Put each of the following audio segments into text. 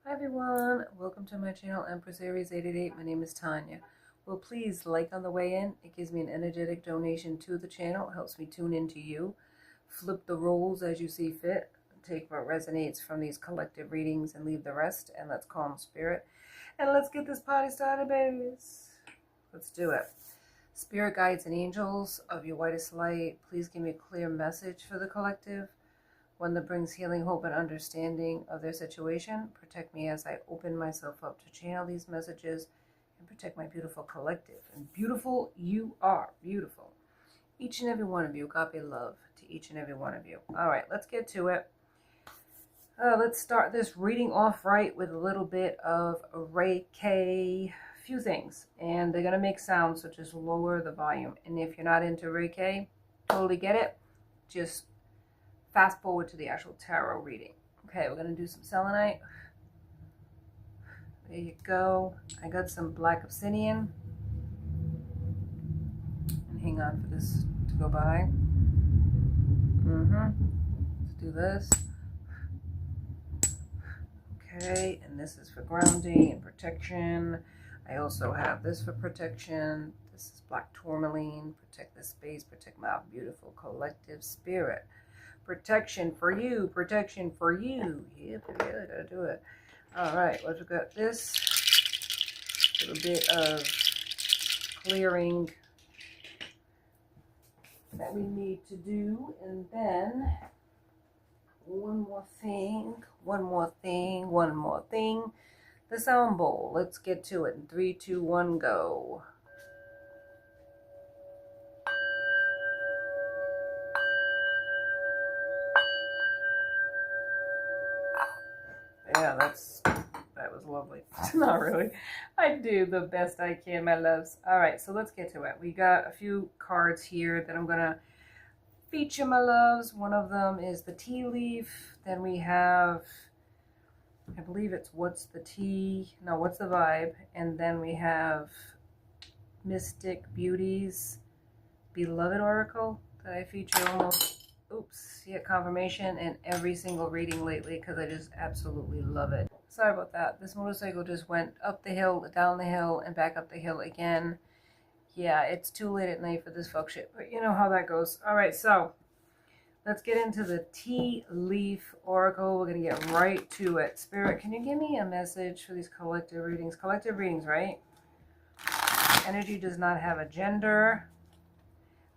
Hi everyone, welcome to my channel Empress Aries 888. My name is Tanya. Well, please like on the way in. It gives me an energetic donation to the channel. It helps me tune into you. Flip the roles as you see fit. Take what resonates from these collective readings and leave the rest. And let's calm spirit. And let's get this party started, babies. Let's do it. Spirit guides and angels of your whitest light, please give me a clear message for the collective. One that brings healing, hope, and understanding of their situation. Protect me as I open myself up to channel these messages and protect my beautiful collective. And beautiful you are. Beautiful. Each and every one of you. Copy love to each and every one of you. All right, let's get to it. Let's start this reading off right with a little bit of Reiki. Few things. And they're going to make sounds, so just lower the volume. And if you're not into Reiki, totally get it. Just fast forward to the actual tarot reading. Okay, we're going to do some selenite. There you go. I got some black obsidian. And hang on for this to go by. Let's do this. Okay, and this is for grounding and protection. I also have this for protection. This is black tourmaline. Protect the space, protect my beautiful collective spirit. Protection for you, protection for you. Yep, I gotta do it. All right, let's look at this. A little bit of clearing that we need to do. And then one more thing. The sound bowl. Let's get to it. In 3, 2, 1, go. Yeah, that was lovely. Not really. I do the best I can, my loves. All right, so let's get to it. We got a few cards here that I'm going to feature, my loves. One of them is the tea leaf. Then we have, I believe it's what's the vibe. And then we have Mystic Beauties Beloved Oracle that I feature almost. Oops, yeah, confirmation in every single reading lately because I just absolutely love it. Sorry about that. This motorcycle just went up the hill, down the hill, and back up the hill again. Yeah, it's too late at night for this fuck shit, but you know how that goes. All right, so let's get into the tea leaf oracle. We're going to get right to it. Spirit, can you give me a message for these collective readings? Collective readings, right? Energy does not have a gender.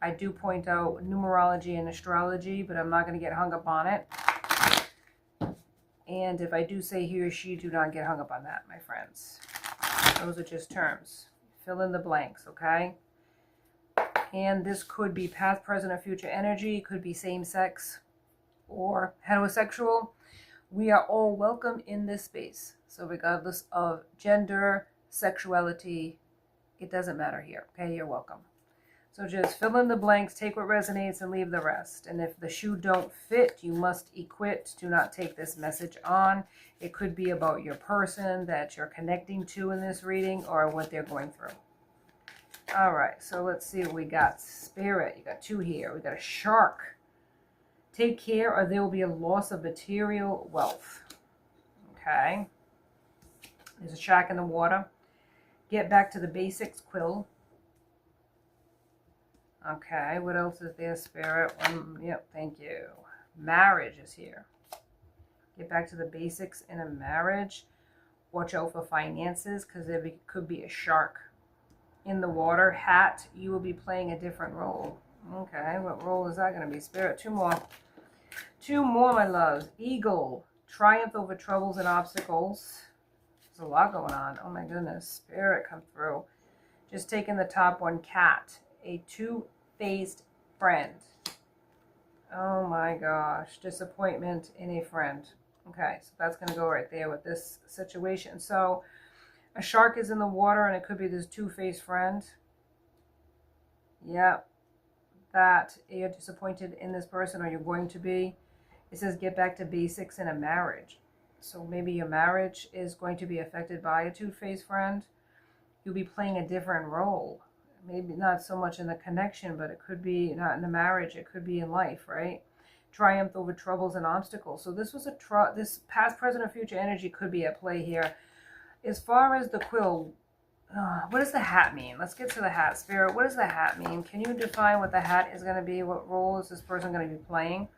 I do point out numerology and astrology, but I'm not going to get hung up on it. And if I do say he or she, do not get hung up on that, my friends. Those are just terms. Fill in the blanks, okay? And this could be past, present, or future energy. Could be same-sex or heterosexual. We are all welcome in this space. So regardless of gender, sexuality, it doesn't matter here, okay? You're welcome. So just fill in the blanks, take what resonates, and leave the rest. And if the shoe don't fit, you must equip. Do not take this message on. It could be about your person that you're connecting to in this reading or what they're going through. All right, so let's see what we got. Spirit, you got 2 here. We got a shark. Take care or there will be a loss of material wealth. Okay. There's a shark in the water. Get back to the basics, Quill. Okay, what else is there, Spirit? Yep, thank you. Marriage is here. Get back to the basics in a marriage. Watch out for finances because there could be a shark in the water. Hat, you will be playing a different role. Okay, what role is that going to be, Spirit? 2 more. 2 more, my loves. Eagle, triumph over troubles and obstacles. There's a lot going on. Oh my goodness, Spirit, come through. Just taking the top one. Cat, a two-faced friend. Oh my gosh, disappointment in a friend. Okay, so that's going to go right there with this situation. So a shark is in the water and it could be this two-faced friend. Yeah, that you're disappointed in this person or you're going to be. It says get back to basics in a marriage. So maybe your marriage is going to be affected by a two-faced friend. You'll be playing a different role. Maybe not so much in the connection, but it could be not in the marriage. It could be in life, right? triumphed over troubles and obstacles. So this was this past, present, or future energy could be at play here. As far as the quill, what does the hat mean? Let's get to the hat. Spirit, what does the hat mean? Can you define what the hat is going to be? What role is this person going to be playing?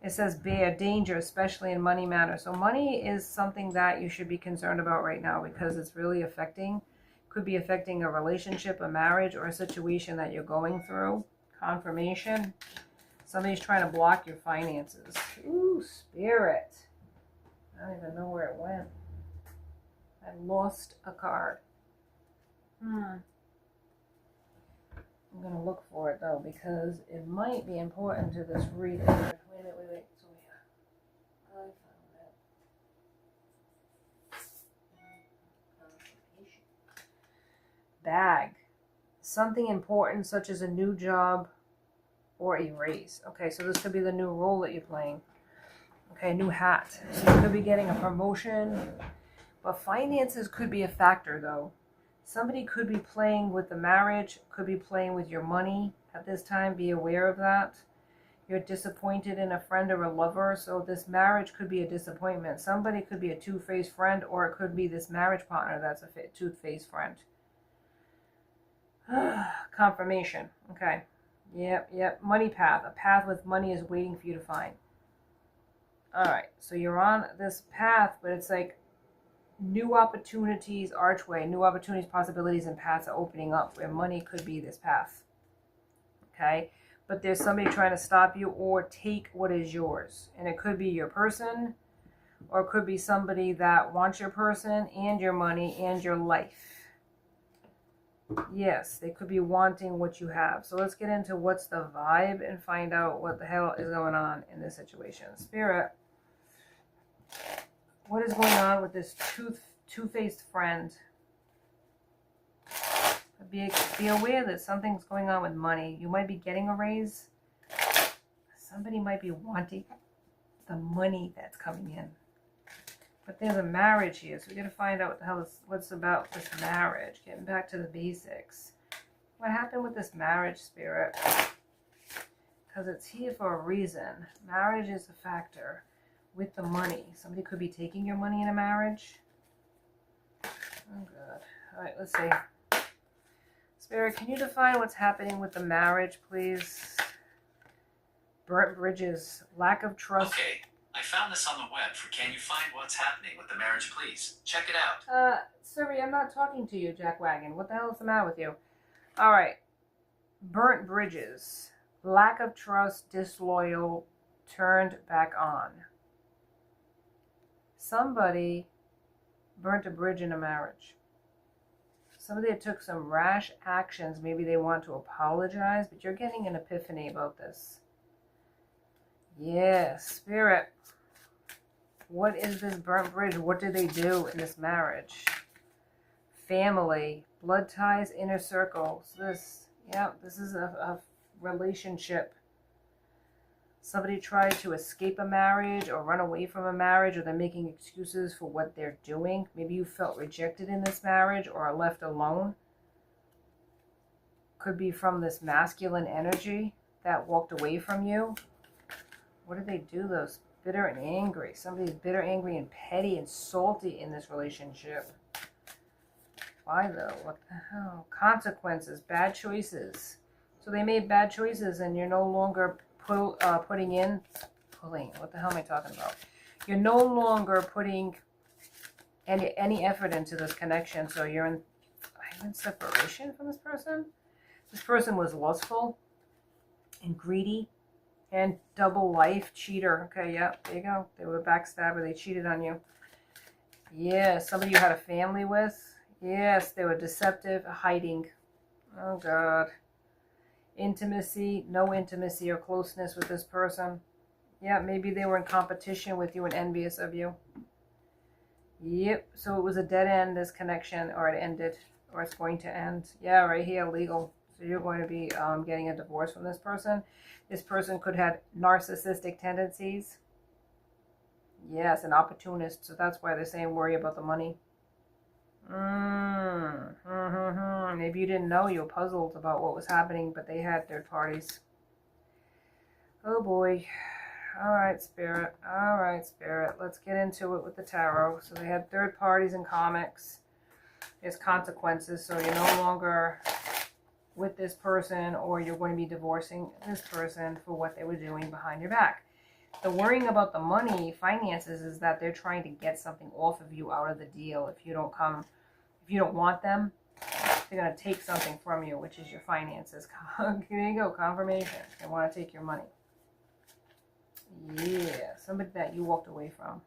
It says bear, danger, especially in money matters. So money is something that you should be concerned about right now because it's really could be affecting a relationship, a marriage, or a situation that you're going through. Confirmation. Somebody's trying to block your finances. Ooh, Spirit. I don't even know where it went. I lost a card. I'm going to look for it, though, because it might be important to this reading. Wait a minute. So, yeah. I found it. Bag. Something important, such as a new job or a raise. Okay, so this could be the new role that you're playing. Okay, new hat. So you could be getting a promotion. But finances could be a factor, though. Somebody could be playing with the marriage, could be playing with your money at this time. Be aware of that. You're disappointed in a friend or a lover, so this marriage could be a disappointment. Somebody could be a two-faced friend, or it could be this marriage partner that's a two-faced friend. Confirmation. Okay. Yep. Money path. A path with money is waiting for you to find. All right. So you're on this path, but it's like new opportunities, archway, new opportunities, possibilities, and paths are opening up where money could be this path. Okay? But there's somebody trying to stop you or take what is yours. And it could be your person, or it could be somebody that wants your person and your money and your life. Yes, they could be wanting what you have. So let's get into what's the vibe and find out what the hell is going on in this situation. Spirit, what is going on with this two-faced friend? Be aware that something's going on with money. You might be getting a raise. Somebody might be wanting the money that's coming in. But there's a marriage here, so we got to find out what the hell what's about this marriage. Getting back to the basics. What happened with this marriage, Spirit? Because it's here for a reason. Marriage is a factor. With the money. Somebody could be taking your money in a marriage. Oh, God. All right, let's see. Spirit, can you define what's happening with the marriage, please? Burnt bridges. Lack of trust. Okay. I found this on the web for Can You Find What's Happening with the Marriage, Please? Check it out. Sorry, I'm not talking to you, Jack Wagon. What the hell is the matter with you? All right. Burnt bridges. Lack of trust, disloyal, turned back on. Somebody burnt a bridge in a marriage. Somebody that took some rash actions. Maybe they want to apologize, but you're getting an epiphany about this. Yes, Spirit. What is this burnt bridge? What did they do in this marriage? Family, blood ties, inner circles. This is a relationship. Somebody tried to escape a marriage or run away from a marriage, or they're making excuses for what they're doing. Maybe you felt rejected in this marriage or are left alone. Could be from this masculine energy that walked away from you. What did they do, though? Bitter and angry. Somebody's bitter, angry, and petty and salty in this relationship. Why, though? What the hell? Consequences, bad choices. So they made bad choices and you're no longer what the hell am I talking about? You're no longer putting any effort into this connection, so you're in separation from this person. This person was lustful and greedy and double life cheater. Okay, yeah, there you go. They were a backstabber. They cheated on you. Yes, somebody you had a family with. Yes, they were deceptive, hiding. Oh, God. Intimacy, no intimacy or closeness with this person. Yeah, maybe they were in competition with you and envious of you. Yep, so it was a dead end, this connection, or it ended, or it's going to end. Yeah, right here, legal. So you're going to be getting a divorce from this person. This person could have narcissistic tendencies. Yes, an opportunist, so that's why they're saying worry about the money. Maybe you didn't know. You were puzzled about what was happening, but they had third parties. Oh boy. All right, Spirit. All right, Spirit. Let's get into it with the tarot. So they had third parties in comics. There's consequences. So you're no longer with this person, or you're going to be divorcing this person for what they were doing behind your back. The worrying about the money, finances, is that they're trying to get something off of you out of the deal. If you don't want them, they're going to take something from you, which is your finances. There you go, confirmation. They want to take your money. Yeah, somebody that you walked away from.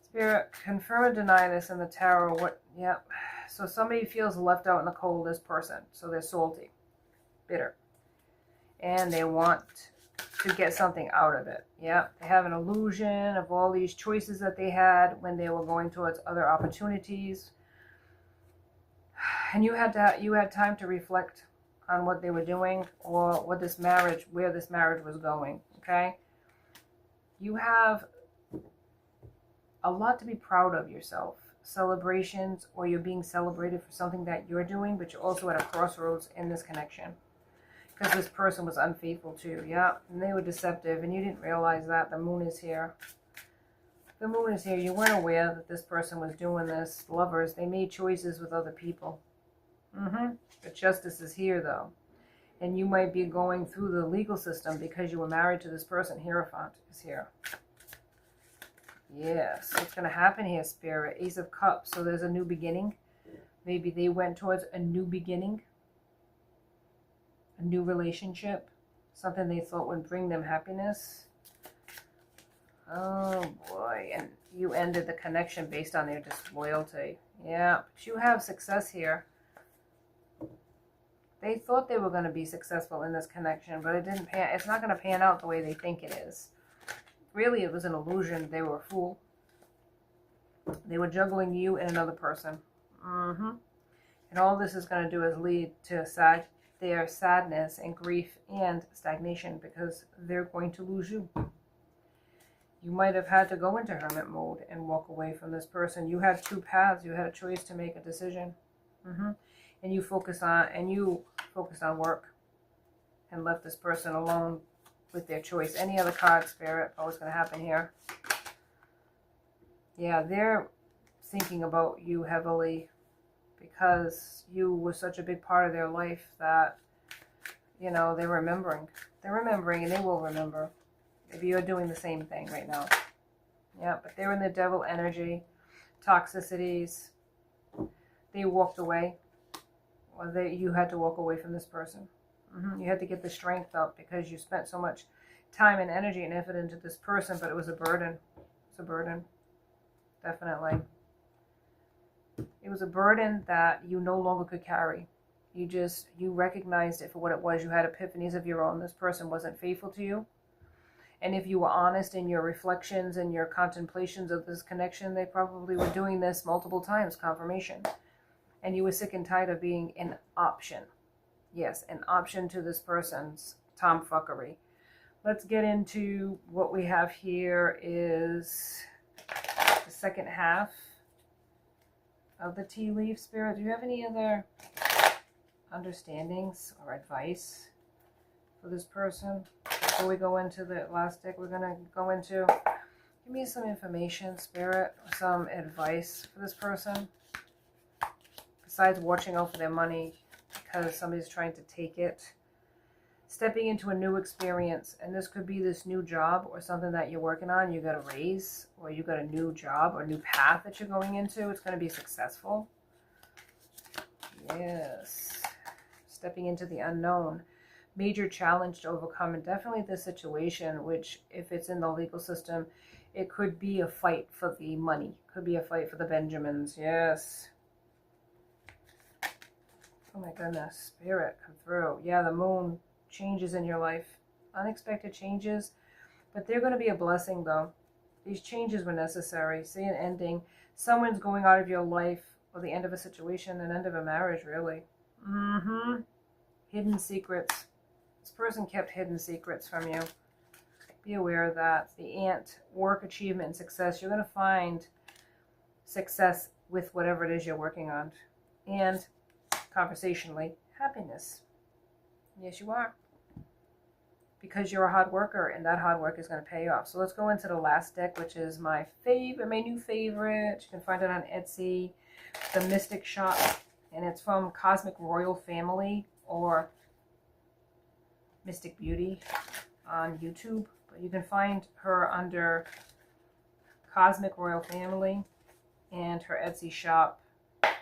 Spirit, confirm or deny this in the tarot. What? Yep. So somebody feels left out in the cold, this person. So they're salty, bitter. And they want to get something out of it. Yep. They have an illusion of all these choices that they had when they were going towards other opportunities. And you had time to reflect on what they were doing, or what this marriage, where this marriage was going. Okay? You have a lot to be proud of yourself. Celebrations, or you're being celebrated for something that you're doing, but you're also at a crossroads in this connection. Because this person was unfaithful to you. Yeah, and they were deceptive, and you didn't realize that. The moon is here. The moon is here. You weren't aware that this person was doing this. Lovers, they made choices with other people. The justice is here, though. And you might be going through the legal system because you were married to this person. Hierophant is here. Yes, what's going to happen here, Spirit? Ace of Cups. So there's a new beginning. Maybe they went towards a new beginning. A new relationship. Something they thought would bring them happiness. Oh, boy. And you ended the connection based on their disloyalty. Yeah, but you have success here. They thought they were going to be successful in this connection, but it's not going to pan out the way they think it is. Really, it was an illusion. They were a fool. They were juggling you and another person. And all this is going to do is lead to their sadness and grief and stagnation, because they're going to lose you. You might have had to go into hermit mode and walk away from this person. You had two paths. You had a choice to make a decision. And you focused on work and left this person alone with their choice. Any other card, Spirit? What's going to happen here? Yeah, they're thinking about you heavily because you were such a big part of their life that, you know, they're remembering. They're remembering, and they will remember. Maybe you're doing the same thing right now. Yeah, but they're in the devil energy, toxicities. They walked away. Or you had to walk away from this person. You had to get the strength up because you spent so much time and energy and effort into this person, but it was a burden. It's a burden. Definitely. It was a burden that you no longer could carry. You recognized it for what it was. You had epiphanies of your own. This person wasn't faithful to you. And if you were honest in your reflections and your contemplations of this connection, they probably were doing this multiple times, confirmation. And you were sick and tired of being an option. Yes, an option to this person's tomfuckery. Let's get into what we have here is the second half of the tea leaf, Spirit. Do you have any other understandings or advice for this person? Before we go into the last deck, we're going to go into, give me some information, Spirit, some advice for this person. Besides watching out for their money because somebody's trying to take it. Stepping into a new experience. And this could be this new job or something that you're working on. You got a raise, or you got a new job or new path that you're going into. It's going to be successful. Yes. Stepping into the unknown. Major challenge to overcome. And definitely this situation, which if it's in the legal system, it could be a fight for the money. Could be a fight for the Benjamins. Yes. Oh my goodness, Spirit, come through. Yeah, the moon changes in your life. Unexpected changes. But they're going to be a blessing, though. These changes were necessary. See an ending. Someone's going out of your life, or the end of a situation, an end of a marriage, really. Hidden secrets. This person kept hidden secrets from you. Be aware of that. The ant, work, achievement, and success. You're going to find success with whatever it is you're working on. And conversationally, happiness. Yes, you are. because you're a hard worker, and that hard work is going to pay off. So let's go into the last deck, which is my favorite, my new favorite. You can find it on Etsy, the Mystic Shop, and it's from Cosmic Royal Family or Mystic Beauty on YouTube. But you can find her under Cosmic Royal Family, and her Etsy shop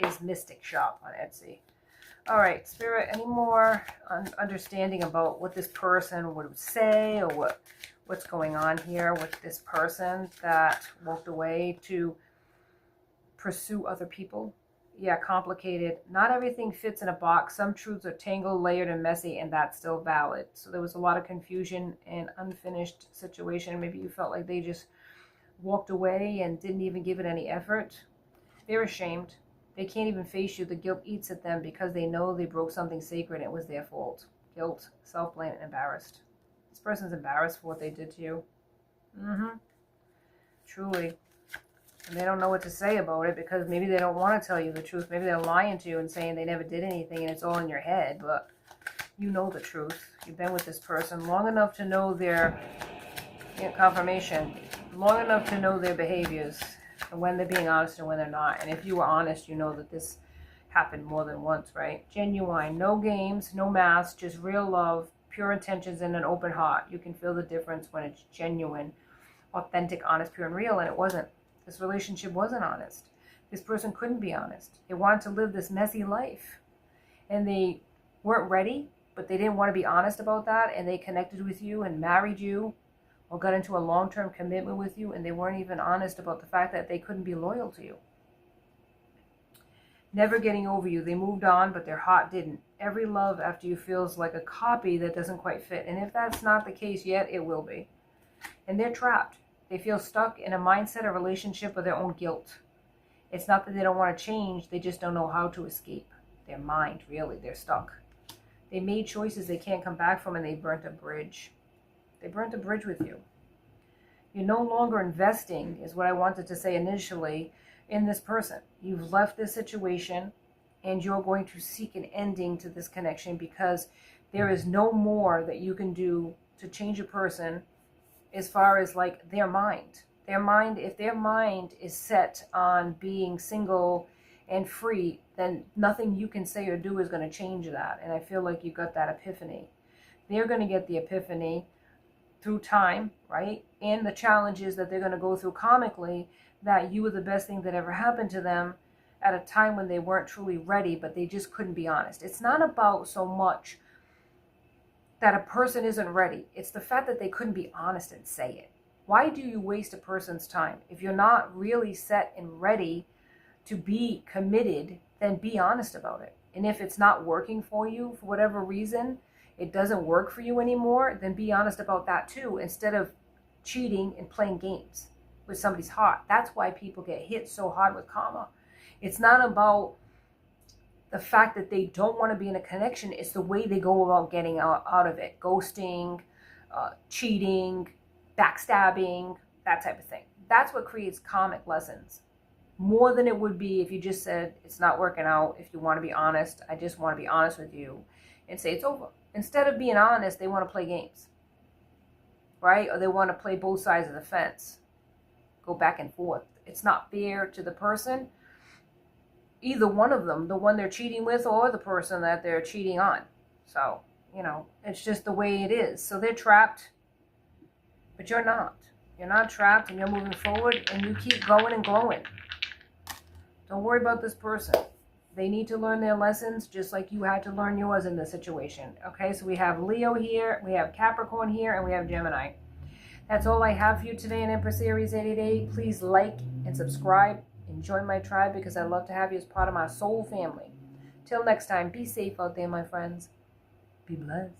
is Mystic Shop on Etsy. All right, Spirit, any more understanding about what this person would say, or what's going on here with this person that walked away to pursue other people? Yeah, complicated. Not everything fits in a box. Some truths are tangled, layered, and messy, and that's still valid. So there was a lot of confusion and unfinished situation. Maybe you felt like they just walked away and didn't even give it any effort. They're ashamed. They can't even face you. The guilt eats at them because they know they broke something sacred and it was their fault. Guilt, self-blame, and embarrassed. This person's embarrassed for what they did to you. Truly. And they don't know what to say about it because maybe they don't want to tell you the truth. Maybe they're lying to you and saying they never did anything and it's all in your head. But you know the truth. You've been with this person long enough to know their confirmation. Long enough to know their behaviors. And when they're being honest and when they're not. And if you were honest, you know that this happened more than once, right? Genuine. No games, no masks, just real love, pure intentions, and an open heart. You can feel the difference when it's genuine, authentic, honest, pure, and real. And it wasn't. This relationship wasn't honest. This person couldn't be honest. They wanted to live this messy life. And they weren't ready, but they didn't want to be honest about that. And they connected with you and married you, or got into a long-term commitment with you, and they weren't even honest about the fact that they couldn't be loyal to you. Never getting over you. They moved on, but their heart didn't. Every love after you feels like a copy that doesn't quite fit. And if that's not the case yet, it will be. And they're trapped. They feel stuck in a mindset or relationship with their own guilt. It's not that they don't want to change. They just don't know how to escape. Their mind, really. They're stuck. They made choices they can't come back from, and they burnt a bridge. They burnt a bridge with you. You're no longer investing, is what I wanted to say initially, in this person. You've left this situation, and you're going to seek an ending to this connection because there is no more that you can do to change a person as far as like their mind. Their mind, if their mind is set on being single and free, then nothing you can say or do is going to change that. And I feel like you got that epiphany. They're going to get the epiphany through time, right? And the challenges that they're going to go through karmically, that you were the best thing that ever happened to them at a time when they weren't truly ready, but they just couldn't be honest. It's not about so much that a person isn't ready. It's the fact that they couldn't be honest and say it. Why do you waste a person's time? If you're not really set and ready to be committed, then be honest about it. And if it's not working for you for whatever reason, it doesn't work for you anymore, then be honest about that too, instead of cheating and playing games with somebody's heart. That's why people get hit so hard with karma. It's not about the fact that they don't want to be in a connection. It's the way they go about getting out of it. Ghosting, cheating, backstabbing, that type of thing. That's what creates karmic lessons. More than it would be if you just said, it's not working out. If you want to be honest, I just want to be honest with you and say it's over. Instead of being honest, they want to play games, right? Or they want to play both sides of the fence, go back and forth. It's not fair to the person, either one of them, the one they're cheating with or the person that they're cheating on. So, it's just the way it is. So they're trapped, but you're not. You're not trapped, and you're moving forward, and you keep going and glowing. Don't worry about this person. They need to learn their lessons just like you had to learn yours in this situation. Okay, so we have Leo here, we have Capricorn here, and we have Gemini. That's all I have for you today in Empress Aries 888. Please like and subscribe and join my tribe because I'd love to have you as part of my soul family. Till next time, be safe out there, my friends. Be blessed.